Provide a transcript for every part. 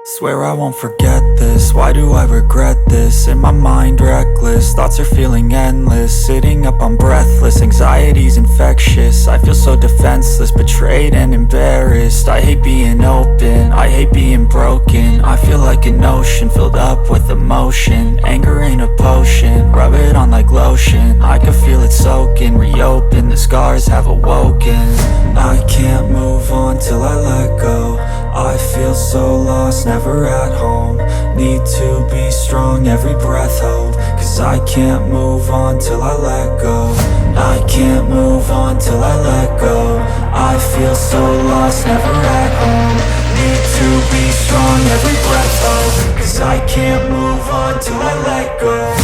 Swear I won't forget this, why do I regret this? In my mind reckless, thoughts are feeling endless. Sitting up I'm breathless, anxiety's infectious. I feel so defenseless, betrayed and embarrassed. I hate being open, I hate being broken. I feel like an ocean filled up with emotion. Anger ain't a potion, rub it on like lotion. I can feel it soaking, reopen, the scars have awoken. I can't move on till I let go. I feel so lost, never at home. Need to be strong, every breath hold. Cause I can't move on till I let go. I can't move on till I let go. I feel so lost, never at home. Need to be strong, every breath hold. Cause I can't move on till I let go.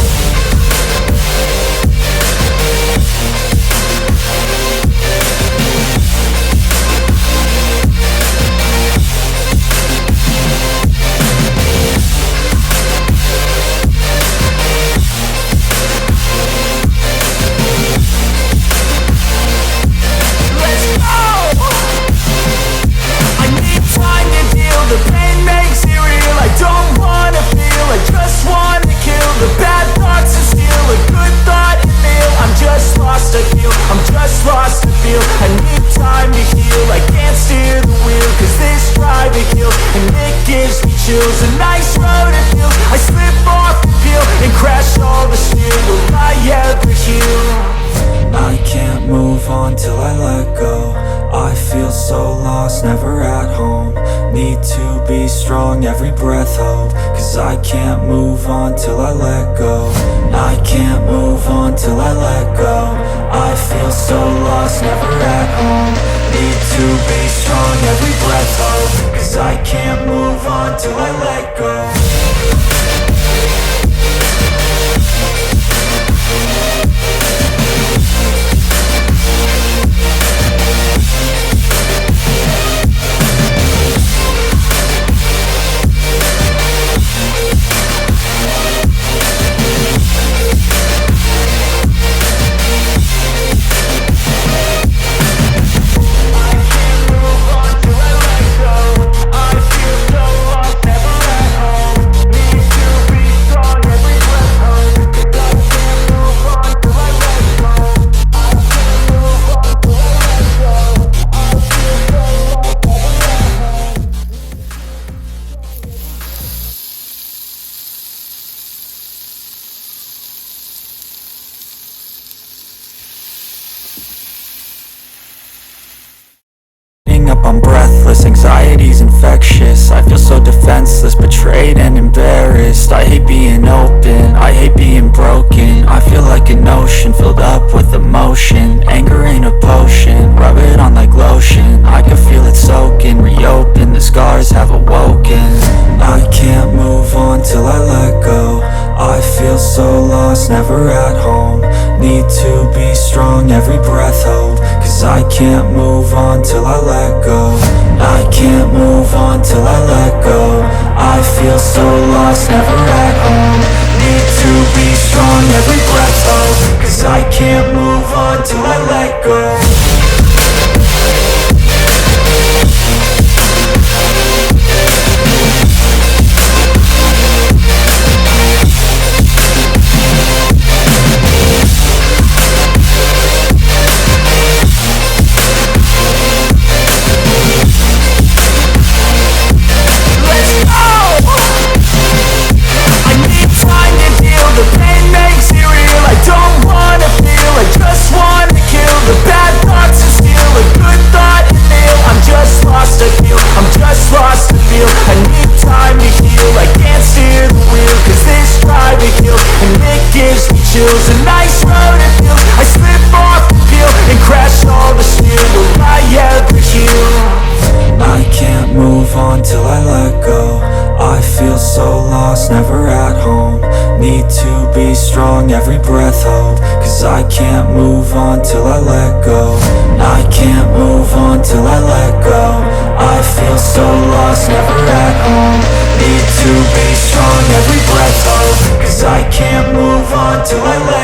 The pain makes it real, I don't wanna feel, I just wanna kill the bad thoughts and steal a good thought and feel. I'm just lost, I feel, I'm just lost to feel. I need time to heal, I can't steer the wheel. Cause this drive to kill, and it gives me chills. A nice road it feels, I slip off the peel and crash all the steel. Will I ever heal? I can't move on till I let go. I feel so lost, never at home. Need to be strong, every breath hold. Cause I can't move on till I let go. I can't move on till I let go. I feel so lost, never at home. Need to be strong, every breath hold. Cause I can't move on till I let go. I'm breathless, anxiety's infectious. I feel so defenseless, betrayed and embarrassed. I hate being open, I hate being broken. I feel like an ocean filled up with emotion. Anger ain't a potion, rub it on like lotion. I can feel it soaking, reopen, the scars have awoken. I can't move on till I let go. I feel so lost, never at home. Need to be strong, every breath hold. Cause I can't move on till I let go. I can't move on till I let go. I feel so lost, never at home. Need to be strong, every breath hold. Cause I can't move on till I let go. The pain makes it real, I don't wanna feel, I just wanna kill the bad thoughts and steal a good thought and feel. I'm just lost, I feel, I'm just lost to feel. I need time to heal, I can't steer the wheel. Cause this drive to kill, and it gives me chills. A nice road it feels, I slip off the peel and crash all the steel. Will I ever heal? I can't move on till I let go. I feel so lost, never at home. Need to be strong, every breath hold. Cause I can't move on till I let go. I can't move on till I let go. I feel so lost, never at home. Need to be strong, every breath hold. Cause I can't move on till I let go.